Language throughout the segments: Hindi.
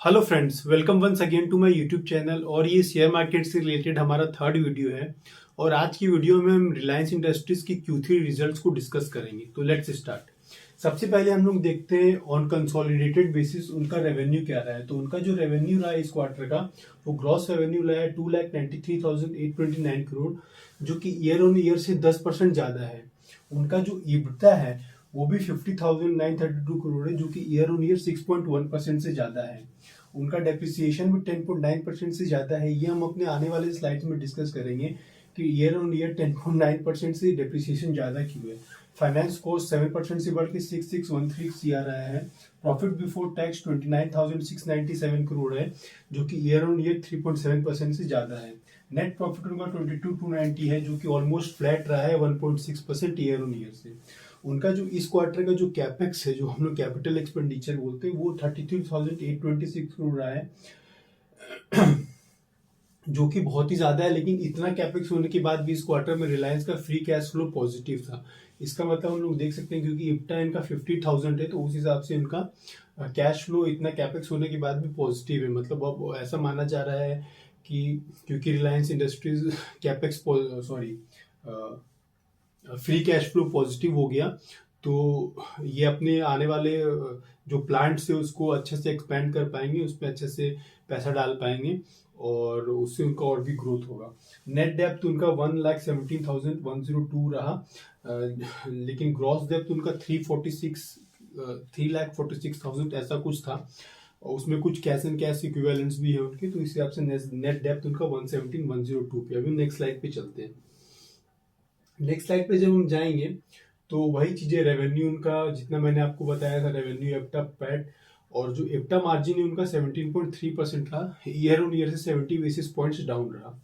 Hello friends, welcome once again to my YouTube channel. और ये शेयर मार्केट से रिलेटेड हमारा थर्ड वीडियो है। और आज की वीडियो में हम रिलायंस इंडस्ट्रीज की Q3 रिजल्ट्स को डिस्कस करेंगे। तो लेट्स स्टार्ट। सबसे पहले हम लोग देखते हैं ऑन कंसोलिडेटेड बेसिस उनका रेवेन्यू क्या रहा है। तो उनका जो रेवेन्यू रहा है इस क्वार्टर का, वो ग्रॉस रेवेन्यू रहा है 2,93,829 करोड़, जो कि ईयर ऑन ईयर से 10% ज्यादा है। उनका जो EBITDA है वो भी 50,932 करोड़ है, जो कि ईयर ऑन ईयर 6.1% से ज्यादा है। उनका डेप्रिसिएशन भी 10.9% से ज्यादा है। ये हम अपने आने वाले स्लाइड्स में डिस्कस करेंगे कि ईयर ऑन ईयर 10.9% से डेप्रिसिएशन ज्यादा क्यों है। फाइनेंस कॉस्ट 7% से बढ़ के 6,613 CR आया है। प्रॉफिट बिफोर टैक्स 29,697 करोड़ है, जो कि ईयर ऑन ईयर 3.7% से ज्यादा है। नेट प्रॉफिट उनका 22,290 है, जो कि ऑलमोस्ट फ्लैट रहा है 1.6% ईयर ऑन ईयर से। उनका जो इस क्वार्टर का जो कैपेक्स है, जो हम लोग कैपिटल एक्सपेंडिचर बोलते हैं, वो 33,826 करोड़ रहा है, जो कि बहुत ही ज्यादा है। लेकिन इतना कैपेक्स होने के बाद भी इस क्वार्टर में रिलायंस का फ्री कैश फ्लो पॉजिटिव था। इसका मतलब हम लोग देख सकते हैं, क्योंकि इप्टा इनका 50,000 है, तो उस हिसाब से इनका कैश फ्लो इतना कैपेक्स होने के बाद भी पॉजिटिव है। मतलब अब ऐसा माना जा रहा है कि क्योंकि Reliance industries capex sorry free cash flow positive हो गया, तो ये अपने आने वाले जो प्लांट्स है उसको अच्छे से एक्सपेंड कर पाएंगे, उस पर अच्छे से पैसा डाल पाएंगे और उससे उनका और भी ग्रोथ होगा। नेट डेप्थ उनका 1,17,102 रहा, लेकिन ग्रॉस डेप्थ उनका 3,46,000 ऐसा कुछ था। और उसमें कुछ कैश एंड कैश इक्विवेलेंट्स भी है उनके, तो इस हिसाब से नेट डेप्थ उनका 117,102 पे। अभी नेक्स्ट स्लाइड पे चलते हैं। नेक्स्ट स्लाइड पे जब हम जाएंगे तो वही चीजें, रेवेन्यू उनका जितना मैंने आपको बताया था, रेवेन्यू, एप्टा, पैट, और जो एप्टा मार्जिन है उनका 17.3% रहा, ईयर ऑन ईयर से 70 बेसिस पॉइंट्स डाउन रहा।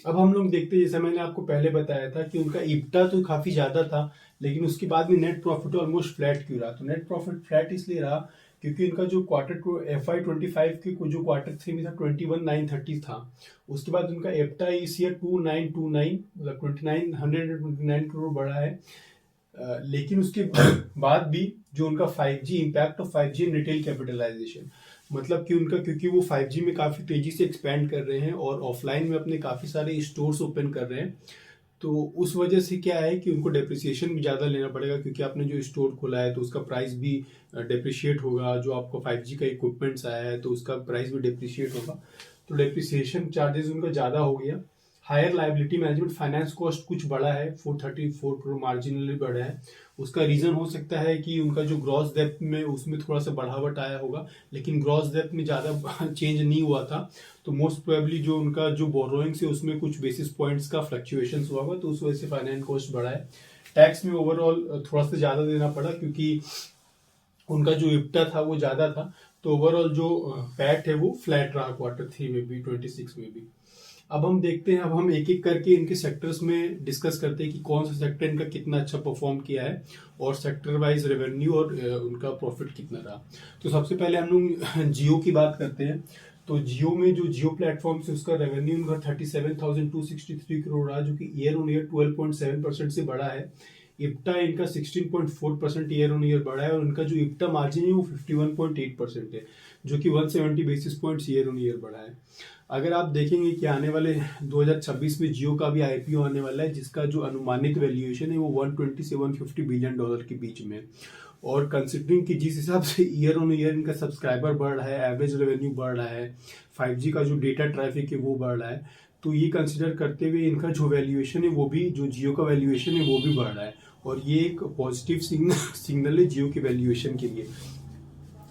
अब हम लोग देखते हैं, जैसा मैंने आपको पहले बताया था कि उनका इप्टा तो काफी ज्यादा था, लेकिन उसके बाद में नेट प्रॉफिट ऑलमोस्ट फ्लैट क्यों रहा। तो नेट प्रॉफिट फ्लैट इसलिए रहा क्योंकि इनका जो क्वार्टर टू FY25 के जो क्वार्टर 3 में था 21,930 था। उसके बाद उनका एप्टा इस ईयर 2,929 मतलब 2,929 करोड़ बढ़ा है। लेकिन उसके बाद भी जो उनका 5G impact of 5G retail capitalisation, मतलब कि उनका, क्योंकि वो 5G में काफी तेजी से एक्सपैंड कर रहे हैं और ऑफलाइन में अपने काफी सारे स्टोर्स ओपन कर रहे हैं, तो उस वजह से क्या है कि उनको डेप्रिसिएशन भी ज्यादा लेना पड़ेगा, क्योंकि आपने जो स्टोर खोला है तो उसका प्राइस भी डेप्रिशिएट होगा। जो आपको 5G का इक्विपमेंट्स आया है तो उसका प्राइस भी डेप्रिशिएट होगा, तो डेप्रिसिएशन चार्जेस उनका ज्यादा हो गया। Higher liability management finance cost कुछ बढ़ा है, 434 करोड़ मार्जिनली बढ़ा है। उसका रीजन हो सकता है कि उनका जो ग्रॉस डेप्थ में उसमें थोड़ा सा बढ़ावट आया होगा, लेकिन ग्रॉस डेप्थ में ज्यादा चेंज नहीं हुआ था। तो मोस्ट प्रोबेबली जो उनका जो बोरोइंग्स है उसमें कुछ बेसिस पॉइंट्स का फ्लक्चुएशन हुआ होगा, तो उस वजह से फाइनेंस कॉस्ट बढ़ा है। टैक्स में ओवरऑल थोड़ा सा ज्यादा देना पड़ा, क्योंकि उनका जो इप्टा था वो ज्यादा था। तो ओवरऑल जो पैट है वो फ्लैट रहा क्वार्टर 3 में भी, 26 में भी। अब हम देखते हैं, अब हम एक एक करके इनके सेक्टर्स में डिस्कस करते हैं कि कौन सा सेक्टर इनका कितना अच्छा परफॉर्म किया है और सेक्टर वाइज रेवेन्यू और उनका प्रॉफिट कितना रहा। तो सबसे पहले हम लोग जियो की बात करते हैं। तो जियो में जो जियो प्लेटफॉर्म से उसका रेवेन्यू उनका 37,263 करोड़ रहा, जो कि ईयर ऑन ईयर 12.7% से बढ़ा है। इप्टा इनका 16.4% ईयर ऑन ईयर बढ़ा है और उनका जो इप्टा मार्जिन है वो 51.8% है, जो कि 170 basis points year on year बढ़ा है। अगर आप देखेंगे कि आने वाले 2026 में जियो का भी आईपीओ आने वाला है, जिसका जो अनुमानित वैल्यूएशन है वो 120 से 150 बिलियन डॉलर के बीच में। और कंसिडरिंग कि जिस हिसाब से ईयर ऑन ईयर इनका सब्सक्राइबर बढ़ रहा है, एवरेज रेवेन्यू बढ़ रहा है, 5G का जो डेटा ट्रैफिक है वो बढ़ रहा है, तो ये कंसिडर करते हुए इनका जो वैल्यूएशन है वो भी, जो जियो का वैल्यूएशन है वो भी बढ़ रहा है। और ये एक पॉजिटिव सिग्नल है जियो के वैल्यूएशन के लिए।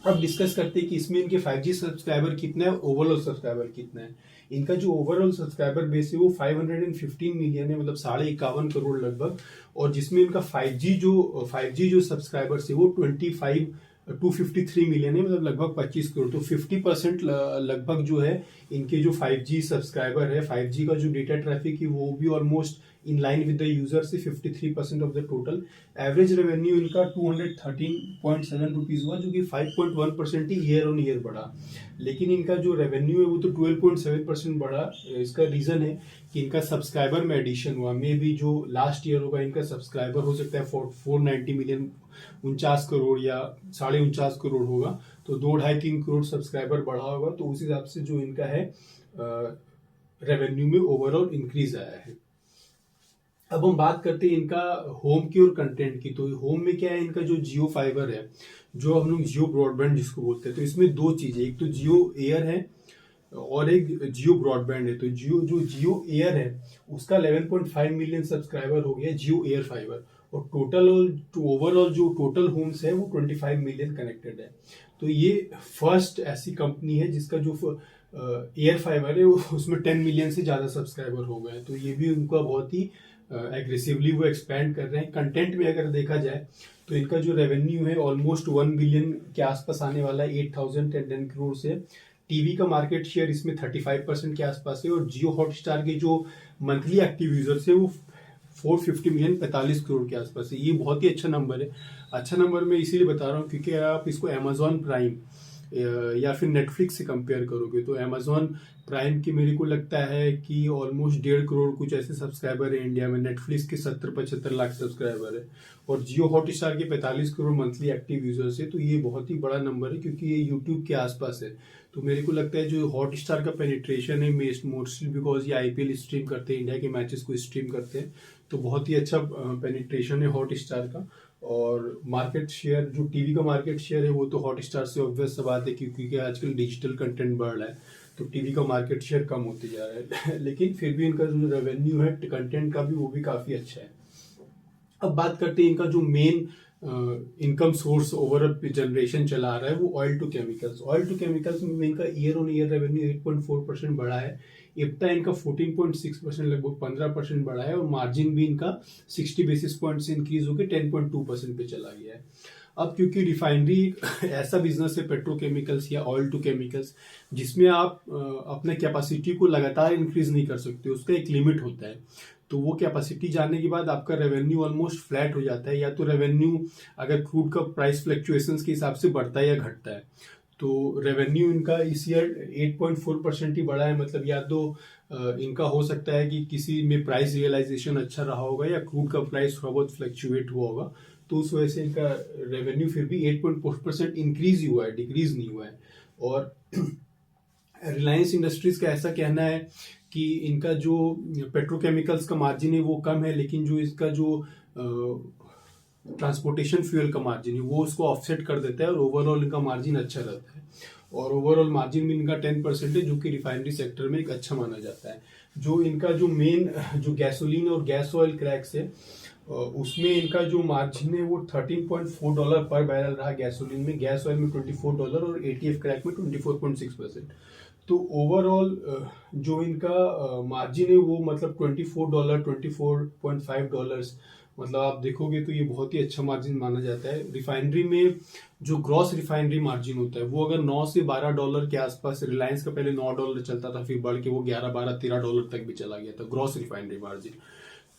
अब डिस्कस करते हैं कि इसमें इनके 5G सब्सक्राइबर कितना है, ओवरऑल सब्सक्राइबर कितना है। इनका जो ओवरऑल सब्सक्राइबर बेस है वो 515 मिलियन है, मतलब 51.5 करोड़ लगभग। और जिसमें इनका 5G जो सब्सक्राइबर्स है वो 253 मिलियन है, मतलब लगभग 25 करोड़। तो 50% लगभग जो है इनके जो 5G सब्सक्राइबर है, 5G का जो डेटा ट्रैफिक है वो भी almost in line with the user से 53% of the total. Average revenue इनका 213.7 रुपीज हुआ, जो कि 5.1% ही ईयर ऑन ईयर बढ़ा। लेकिन इनका जो रेवेन्यू है वो तो 12.7% बढ़ा। इसका रीजन है कि इनका सब्सक्राइबर में एडिशन हुआ। मे बी जो लास्ट ईयर होगा इनका सब्सक्राइबर हो सकता है 490 मिलियन, 49 करोड़ या 49.5 करोड़ होगा। तो 2-2.5-3 करोड़ सब्सक्राइबर बढ़ा होगा, तो उस हिसाब से जो इनका है रेवेन्यू में ओवरऑल इंक्रीज आया है। अब हम बात करते हैं इनका होम की और कंटेंट की। तो होम में क्या है, इनका जो जियो फाइबर है, जो हम लोग जियो ब्रॉडबैंड जिसको बोलते हैं, तो इसमें दो चीजें, एक तो जियो एयर है और एक जियो ब्रॉडबैंड है। तो जियो एयर है उसका 11.5 मिलियन सब्सक्राइबर हो गया जियो एयर फाइबर, और टोटल ओवरऑल जो टोटल होम्स है वो 25 मिलियन कनेक्टेड है। तो ये फर्स्ट ऐसी कंपनी है जिसका जो एयर फाइबर है उसमें 10 मिलियन से ज्यादा सब्सक्राइबर हो गए। तो ये भी उनका बहुत ही एग्रेसिवली वो एक्सपैंड कर रहे हैं। कंटेंट में अगर देखा जाए तो इनका जो रेवेन्यू है ऑलमोस्ट 1 बिलियन के आसपास आने वाला है, 8,010 करोड़ से। टीवी का मार्केट शेयर इसमें 35% के आसपास है, और जियो हॉटस्टार के जो मंथली एक्टिव यूजर्स है वो 450 मिलियन 45 करोड़ के आसपास है। ये बहुत ही अच्छा नंबर है। अच्छा नंबर मैं इसीलिए बता रहा हूँ क्योंकि आप इसको अमेजॉन प्राइम या फिर नेटफ्लिक्स से कंपेयर करोगे तो अमेजॉन प्राइम की मेरे को लगता है कि ऑलमोस्ट 1.5 करोड़ कुछ ऐसे सब्सक्राइबर है इंडिया में, नेटफ्लिक्स के 70-75 लाख सब्सक्राइबर है, और जियो हॉटस्टार के 45 करोड़ मंथली एक्टिव यूजर्स है। तो ये बहुत ही बड़ा नंबर है क्योंकि ये यूट्यूब के आसपास है। तो मेरे को लगता है जो हॉटस्टार का पेनिट्रेशन है मोस्टली बिकॉज ये आईपीएल स्ट्रीम करते हैं, इंडिया के मैचेस को स्ट्रीम करते हैं, तो बहुत ही अच्छा पेनिट्रेशन है हॉटस्टार का। और मार्केट शेयर जो टीवी का मार्केट शेयर है वो तो हॉटस्टार से ऑब्वियस सा बात है क्योंकि आजकल डिजिटल कंटेंट बढ़ रहा है, तो टीवी का मार्केट शेयर कम होते जा रहा है लेकिन फिर भी इनका जो रेवेन्यू है कंटेंट का भी वो भी काफी अच्छा है। अब बात करते हैं इनका जो main income source over generation चला रहा है वो oil to chemicals. Oil to chemicals में इनका ईयर ऑन ईयर रेवेन्यू 8.4% बढ़ा है। इब्टा इनका 14.6% लगभग 15% बढ़ा है, और मार्जिन भी इनका 60 बेसिस पॉइंट से इंक्रीज होकर 10.2% पे चला गया है। अब क्योंकि रिफाइनरी ऐसा बिजनेस है पेट्रोकेमिकल्स या ऑयल टू केमिकल्स जिसमें आप अपने कैपेसिटी को लगातार इंक्रीज नहीं कर सकते, उसका एक लिमिट होता है। तो वो कैपेसिटी जाने के बाद आपका रेवेन्यू ऑलमोस्ट फ्लैट हो जाता है, या तो रेवेन्यू अगर क्रूड का प्राइस फ्लक्चुएशंस के हिसाब से बढ़ता है या घटता है। तो रेवेन्यू इनका इस ईयर 8.4% ही बढ़ा है, मतलब या तो इनका हो सकता है कि किसी में प्राइस रियलाइजेशन अच्छा रहा होगा या क्रूड का प्राइस थोड़ा बहुत फ्लक्चुएट हुआ होगा, तो उस वजह से इनका रेवेन्यू फिर भी 8.4% इंक्रीज ही हुआ है, डिक्रीज नहीं हुआ है। और रिलायंस इंडस्ट्रीज का ऐसा कहना है कि इनका जो पेट्रोकेमिकल्स का मार्जिन है वो कम है, लेकिन जो इसका जो ट्रांसपोर्टेशन फ्यूल का मार्जिन है वो उसको ऑफसेट कर देता है, और ओवरऑल इनका मार्जिन अच्छा रहता है। और ओवरऑल मार्जिन भी इनका 10% है, जो कि रिफाइनरी सेक्टर में एक अच्छा माना जाता है। जो इनका जो मेन जो गैसोलीन और गैस ऑयल क्रैक्स है उसमें इनका जो मार्जिन है वो $13.4 पर बैरल रहा गैसोलीन में, गैस ऑयल में $24 और एटीएफ क्रैक में 24.6%। तो ओवरऑल जो इनका मार्जिन है वो मतलब $24, $24.5, मतलब आप देखोगे तो ये बहुत ही अच्छा मार्जिन माना जाता है। रिफाइनरी में जो ग्रॉस रिफाइनरी मार्जिन होता है वो अगर $9 से $12 के आसपास, रिलायंस का पहले $9 चलता था, फिर बढ़ के वो $11, $12, $13 तक भी चला गया था ग्रॉस रिफाइनरी मार्जिन,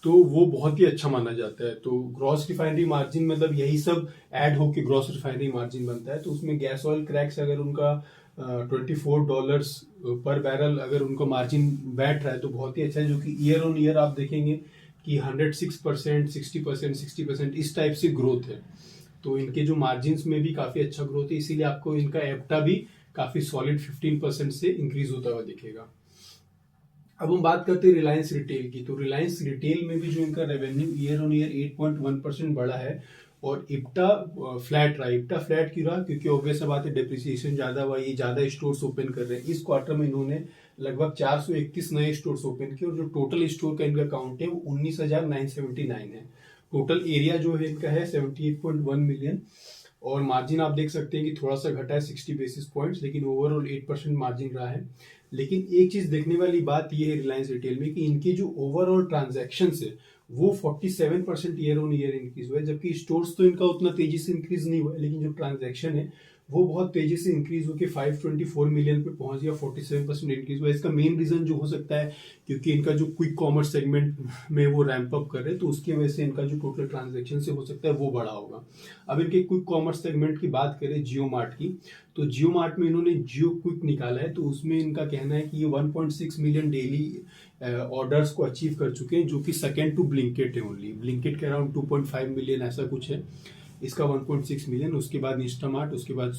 तो वो बहुत ही अच्छा माना जाता है। तो ग्रॉस रिफाइनरी मार्जिन मतलब यही सब ऐड होके ग्रॉस रिफाइनरी मार्जिन बनता है। तो उसमें गैस ऑयल क्रैक्स अगर उनका $24 पर बैरल अगर उनका मार्जिन बैठ रहा है तो बहुत ही अच्छा है, जो कि ईयर ऑन ईयर आप देखेंगे कि 106%, 60%, 60% इस टाइप से ग्रोथ है। तो इनके जो मार्जिन में भी काफी अच्छा ग्रोथ है, इसीलिए आपको इनका एप्टा भी काफी सॉलिड 15% से इंक्रीज होता हुआ दिखेगा। अब हम बात करते हैं रिलायंस रिटेल की। तो रिलायंस रिटेल में भी जो इनका रेवेन्यू ईयर ऑन ईयर 8.1% बढ़ा है, और इप्टा फ्लैट रहा। इप्टा फ्लैट क्यों रहा? क्योंकि ऑब्वियस बात है डिप्रिसिएशन ज्यादा हुआ, ये ज्यादा स्टोर्स ओपन कर रहे हैं। इस क्वार्टर में इन्होंने लगभग 431 नए स्टोर्स ओपन किए, और जो टोटल स्टोर का इनका काउंट है वो 19,979 है। टोटल एरिया जो है इनका है 78.1 मिलियन, और मार्जिन आप देख सकते हैं कि थोड़ा सा घटा है 60 बेसिस पॉइंट्स, लेकिन ओवरऑल 8% मार्जिन रहा है। लेकिन एक चीज देखने वाली बात यह है रिलायंस रिटेल में कि इनके जो ओवरऑल ट्रांजैक्शन है वो 47% ईयर ऑन ईयर इंक्रीज हुआ है, जबकि स्टोर्स तो इनका उतना तेजी से इंक्रीज नहीं हुआ है, लेकिन जो ट्रांजैक्शन है वो बहुत तेजी से इंक्रीज होकर 524 मिलियन पे पहुंच गया, 47% इंक्रीज हुआ। इसका मेन रीजन जो हो सकता है क्योंकि इनका जो क्विक कॉमर्स सेगमेंट में वो रैंप अप कर रहे हैं, तो उसकी वजह से इनका जो टोटल ट्रांजैक्शन से हो सकता है वो बढ़ा होगा। अब इनके क्विक कॉमर्स सेगमेंट की बात करें जियो मार्ट की, तो जियो मार्ट में इन्होंने जियो क्विक निकाला है, तो उसमें इनका कहना है कि ये 1.6 मिलियन डेली ऑर्डर्स को अचीव कर चुके हैं, जो कि सेकेंड टू ब्लिंकिट है ओनली। ब्लिंकिट के अराउंड 2.5 मिलियन ऐसा कुछ है। इसका 1.6 मिलियन, उसके बाद इंस्टामार्ट, उसके बाद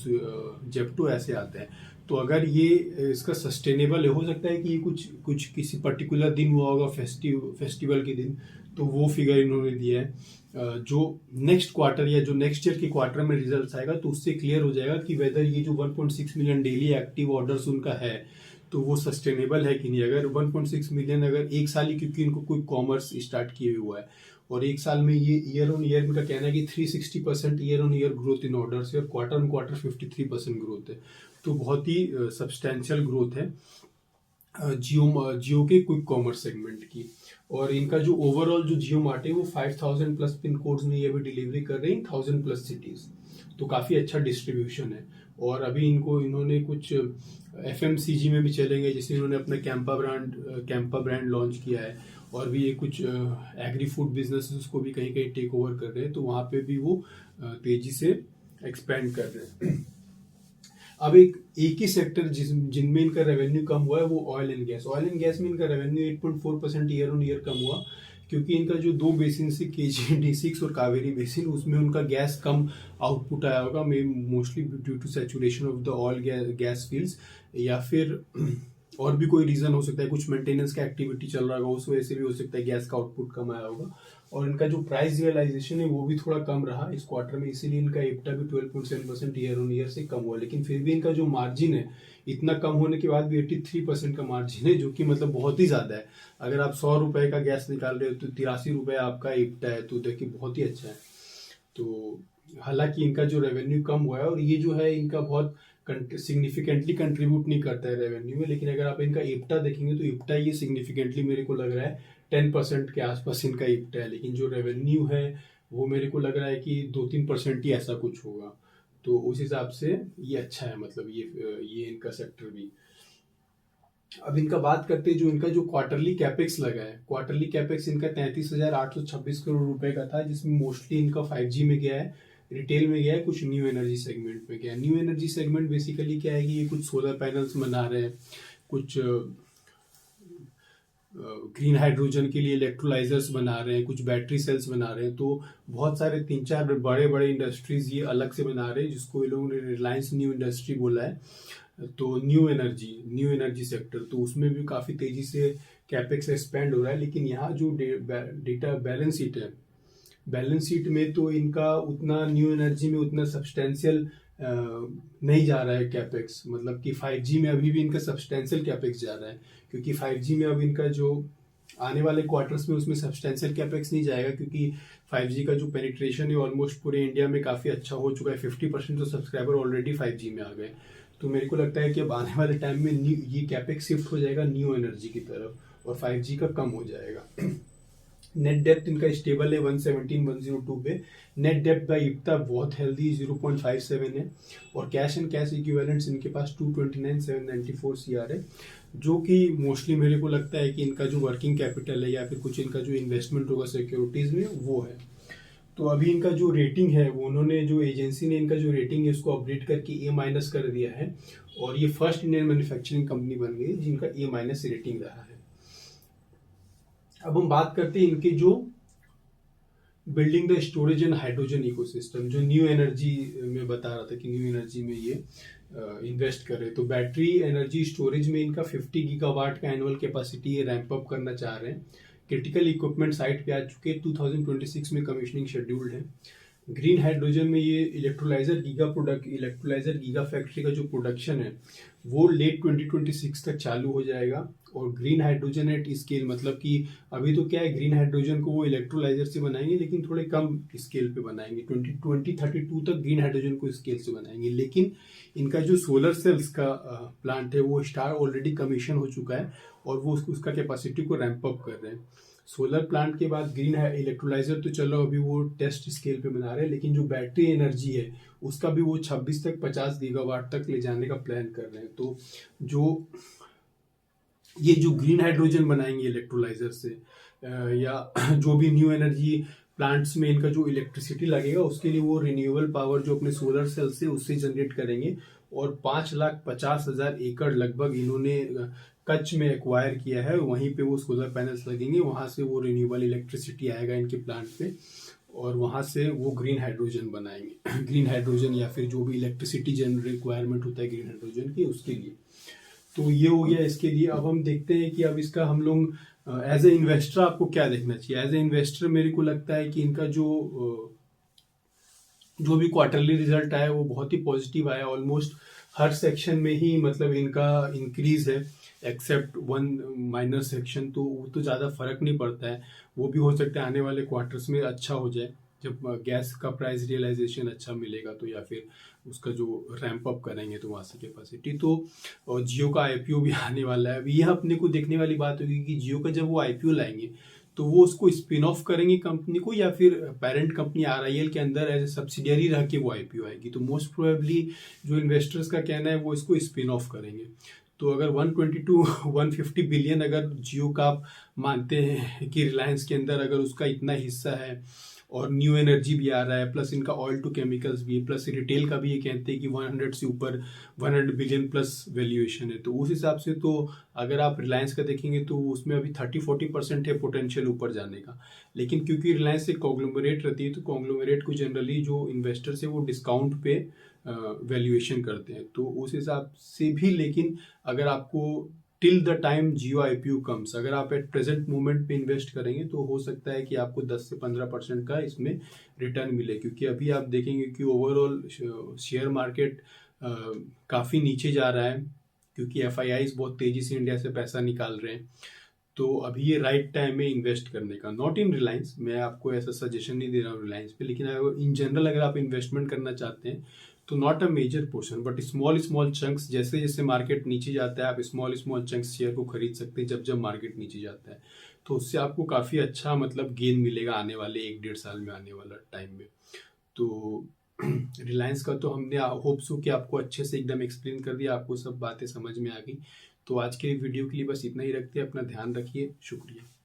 जेप्टो, ऐसे आते हैं। तो अगर ये इसका सस्टेनेबल है, हो सकता है कि ये कुछ कुछ किसी पर्टिकुलर दिन हुआ होगा, फेस्टिवल के दिन, तो वो फिगर इन्होंने दिया है। जो नेक्स्ट क्वार्टर या जो नेक्स्ट ईयर के क्वार्टर में रिजल्ट आएगा तो उससे क्लियर हो जाएगा कि वेदर ये जो 1.6 मिलियन डेली एक्टिव ऑर्डर्स उनका है तो वो सस्टेनेबल है कि नहीं। अगर 1.6 मिलियन अगर एक साल ही, क्योंकि इनको कोई कॉमर्स स्टार्ट किए हुआ है, और एक साल में ये ईयर ऑन ईयर इनका कहना है कि 360% year on year growth in orders है, और क्वार्टर ऑन क्वार्टर 53% ग्रोथ है। तो बहुत ही सब्सटैंशियल ग्रोथ है जियो के क्विक कॉमर्स सेगमेंट की। और इनका जो ओवरऑल जो जियो मार्ट है वो 5000 प्लस पिन कोड्स में ये भी डिलीवरी कर रही है, 1000 प्लस सिटीज। तो काफी अच्छा डिस्ट्रीब्यूशन है। और अभी इन्होंने कुछ FMCG में भी चलेंगे, जैसे इन्होंने अपना कैंपा ब्रांड लॉन्च किया है, और भी ये कुछ एग्री फूड बिजनेस उसको भी कहीं कहीं टेक ओवर कर रहे हैं, तो वहां पे भी वो तेजी से एक्सपेंड कर रहे हैं। अब एक ही सेक्टर जिनमें इनका रेवेन्यू कम हुआ है वो oil and gas. Oil and gas में इनका रेवेन्यू 8.4% ईयर ऑन ईयर कम हुआ, क्योंकि इनका जो दो बेसिन से KG-D6 और कावेरी बेसिन, उसमें उनका गैस कम आउटपुट आया होगा, mostly due to saturation of the oil gas fields, या फिर और भी कोई रीजन हो सकता है, कुछ मेंटेनेंस का एक्टिविटी चल रहा होगा, उस वजह से भी हो सकता है गैस का आउटपुट कम आया होगा। और इनका जो प्राइस रियलाइजेशन है वो भी थोड़ा कम रहा इस क्वार्टर में, इसीलिए इनका EBITDA भी 12.7% ईयर ऑन ईयर से कम हुआ। लेकिन फिर भी इनका जो मार्जिन है, इतना कम होने के बाद भी 83% का मार्जिन है, जो कि मतलब बहुत ही ज्यादा है। अगर आप 100 रुपए का गैस निकाल रहे हो तो 83 रुपए आपका EBITDA है, तो देखिए बहुत ही अच्छा है। तो हालांकि इनका जो रेवेन्यू कम हुआ है, और ये जो है इनका बहुत सिग्निफिकेंटली कंट्रीब्यूट नहीं करता है रेवेन्यू में, लेकिन अगर आप इनका EBITDA देखेंगे तो EBITDA ये सिग्निफिकेंटली मेरे को लग रहा है 10% के आसपास इनका EBITDA है, लेकिन जो रेवेन्यू है वो मेरे को लग रहा है कि 2-3% ही ऐसा कुछ होगा। तो उस हिसाब से ये अच्छा है, मतलब ये इनका सेक्टर भी। अब इनका बात करते हैं जो इनका जो क्वार्टरली कैपेक्स लगा है। क्वार्टरली कैपेक्स इनका 33,826 करोड़ रुपए का था, जिसमें मोस्टली इनका 5G में गया है, रिटेल में गया है, कुछ न्यू एनर्जी सेगमेंट में गया है। न्यू एनर्जी सेगमेंट बेसिकली क्या है कि ये कुछ सोलर पैनल्स बना रहे हैं, कुछ ग्रीन हाइड्रोजन के लिए इलेक्ट्रोलाइजर्स बना रहे हैं, कुछ बैटरी सेल्स बना रहे हैं। तो बहुत सारे 3-4 बड़े बड़े इंडस्ट्रीज ये अलग से बना रहे हैं, जिसको ये लोगों ने रिलायंस न्यू इंडस्ट्री बोला है। तो न्यू एनर्जी सेक्टर, तो उसमें भी काफी तेजी से कैपेक्स एक्सपेंड हो रहा है। लेकिन यहाँ जो डेटा बैलेंस शीट है, बैलेंस शीट में तो इनका उतना न्यू एनर्जी में उतना सब्सटेंशियल नहीं जा रहा है कैपेक्स। मतलब कि 5G में अभी भी इनका सब्सटेंशियल कैपेक्स जा रहा है, क्योंकि 5G में अब इनका जो आने वाले क्वार्टर्स में उसमें सब्सटेंशियल कैपेक्स नहीं जाएगा, क्योंकि 5G का जो पेनिट्रेशन है ऑलमोस्ट पूरे इंडिया में काफी अच्छा हो चुका है। 50% तो सब्सक्राइबर ऑलरेडी 5G में आ गए। तो मेरे को लगता है कि अब आने वाले टाइम में ये कैपेक्स शिफ्ट हो जाएगा न्यू एनर्जी की तरफ, और 5G का कम हो जाएगा। नेट डेप्थ इनका स्टेबल है 117-102 पे। नेट डेप्थ बाय EBITDA बहुत हेल्दी 0.57 है, और कैश एंड कैश इक्विवेलेंट्स इनके पास 229,794 CR है, जो कि मोस्टली मेरे को लगता है कि इनका जो वर्किंग कैपिटल है या फिर कुछ इनका जो इन्वेस्टमेंट होगा सिक्योरिटीज में वो है। तो अभी इनका जो रेटिंग है वो उन्होंने जो एजेंसी ने इनका जो रेटिंग है उसको अपडेट करके A- कर दिया है, और ये फर्स्ट इंडियन मैन्युफैक्चरिंग कंपनी बन गई जिनका A- रेटिंग रहा है। अब हम बात करते हैं इनके जो building the storage and hydrogen ecosystem, जो न्यू एनर्जी में बता रहा था कि न्यू एनर्जी में ये इन्वेस्ट कर रहे हैं। तो बैटरी एनर्जी स्टोरेज में इनका 50 गीगावाट का एनुअल कैपेसिटी रैंप अप करना चाह रहे हैं। क्रिटिकल इक्विपमेंट साइट पे आ चुके हैं, 2026 में कमीशनिंग शेड्यूल्ड है। ग्रीन हाइड्रोजन में ये इलेक्ट्रोलाइजर गीगा फैक्ट्री का जो प्रोडक्शन है वो लेट 2026 तक चालू हो जाएगा। और ग्रीन हाइड्रोजन एट स्केल, मतलब कि अभी तो क्या है, ग्रीन हाइड्रोजन को वो इलेक्ट्रोलाइजर से बनाएंगे, लेकिन थोड़े कम स्केल पे बनाएंगे। 2032 तक ग्रीन हाइड्रोजन को स्केल से बनाएंगे। लेकिन इनका जो सोलर सेल्स का प्लांट है वो ऑलरेडी कमीशन हो चुका है, और वो उसका कैपेसिटी को रैंप अप कर रहे हैं। सोलर प्लांट के बाद ग्रीन इलेक्ट्रोलाइजर तो चलो अभी वो टेस्ट स्केल पे बना रहे हैं, लेकिन जो बैटरी एनर्जी है उसका भी वो 26 तक 50 गीगावाट तक ले जाने का प्लान कर रहे हैं। तो ये जो ग्रीन हाइड्रोजन बनाएंगे इलेक्ट्रोलाइजर से, या जो भी न्यू एनर्जी प्लांट्स में इनका जो इलेक्ट्रिसिटी लगेगा उसके लिए वो रिन्यूएबल पावर जो अपने सोलर सेल से उससे जनरेट करेंगे। और 5,50,000 एकड़ लगभग इन्होंने कच्छ में एक्वायर किया है, वहीं पे वो सोलर पैनल्स लगेंगे, वहां से वो रिन्यूएबल इलेक्ट्रिसिटी आएगा इनके प्लांट पे। और वहाँ से वो ग्रीन हाइड्रोजन बनाएंगे ग्रीन हाइड्रोजन या फिर जो भी इलेक्ट्रिसिटी जनरेट रिक्वायरमेंट होता है ग्रीन हाइड्रोजन की उसके लिए। तो ये हो गया इसके लिए। अब हम देखते हैं कि अब इसका हम लोग एज ए इन्वेस्टर आपको क्या देखना चाहिए। एज ए इन्वेस्टर मेरे को लगता है कि इनका जो भी क्वार्टरली रिजल्ट आया वो बहुत ही पॉजिटिव आया। ऑलमोस्ट हर सेक्शन में ही मतलब इनका इंक्रीज है, एक्सेप्ट वन माइनर सेक्शन, तो वो तो ज़्यादा फर्क नहीं पड़ता है। वो भी हो सकता है आने वाले क्वार्टर्स में अच्छा हो जाए जब गैस का प्राइस रियलाइजेशन अच्छा मिलेगा तो, या फिर उसका जो रैंप अप करेंगे तो वहाँ से कैपेसिटी। तो जियो का आईपीओ भी आने वाला है। अब यह अपने को देखने वाली बात होगी कि जियो का जब वो आईपीओ लाएंगे तो वो उसको स्पिन ऑफ करेंगे कंपनी को, या फिर पेरेंट कंपनी आरआईएल के अंदर एज ए सब्सिडियरी रह के वो आईपीओ आएगी। तो मोस्ट प्रोबेबली जो इन्वेस्टर्स का कहना है वो इसको स्पिन ऑफ करेंगे। तो अगर 120 to 150 बिलियन अगर जियो का आप मानते हैं कि रिलायंस के अंदर अगर उसका इतना हिस्सा है, और न्यू एनर्जी भी आ रहा है, प्लस इनका ऑयल टू केमिकल्स भी है, प्लस रिटेल का भी ये कहते हैं कि 100 से ऊपर 100 बिलियन प्लस वैल्यूएशन है। तो उस हिसाब से तो अगर आप रिलायंस का देखेंगे तो उसमें अभी 30-40% है पोटेंशियल ऊपर जाने का। लेकिन क्योंकि रिलायंस एक कॉन्ग्लोमरेट रहती है तो कॉन्ग्लोमरेट को जनरली जो इन्वेस्टर्स है वो डिस्काउंट पे वैल्यूएशन करते हैं। तो उस हिसाब से भी, लेकिन अगर आपको till the time Jio IPO comes, अगर आप एट प्रेजेंट मोमेंट पे इन्वेस्ट करेंगे तो हो सकता है कि आपको 10 से 15% का इसमें रिटर्न मिले। क्योंकि अभी आप देखेंगे कि ओवरऑल शेयर मार्केट काफ़ी नीचे जा रहा है, क्योंकि एफआईआईज बहुत तेज़ी से इंडिया से पैसा निकाल रहे हैं। तो अभी ये राइट टाइम है इन्वेस्ट करने का। नॉट इन रिलायंस, मैं आपको ऐसा सजेशन नहीं दे रहा हूँ रिलायंस पे, लेकिन अगर इन जनरल अगर आप इन्वेस्टमेंट करना चाहते हैं तो not a major portion but small small chunks, जैसे जैसे मार्केट नीचे जाता है आप स्मॉल स्मॉल चंक्स शेयर को खरीद सकते हैं। जब जब मार्केट नीचे जाता है तो उससे आपको काफ़ी अच्छा मतलब गेन मिलेगा आने वाले 1-1.5 साल में, आने वाला टाइम में। तो रिलायंस का तो हमने होप सो कि आपको अच्छे से एकदम एक्सप्लेन कर दिया, आपको सब बातें समझ में आ गई। तो आज के वीडियो के लिए बस इतना ही रखते हैं। अपना ध्यान रखिए, शुक्रिया।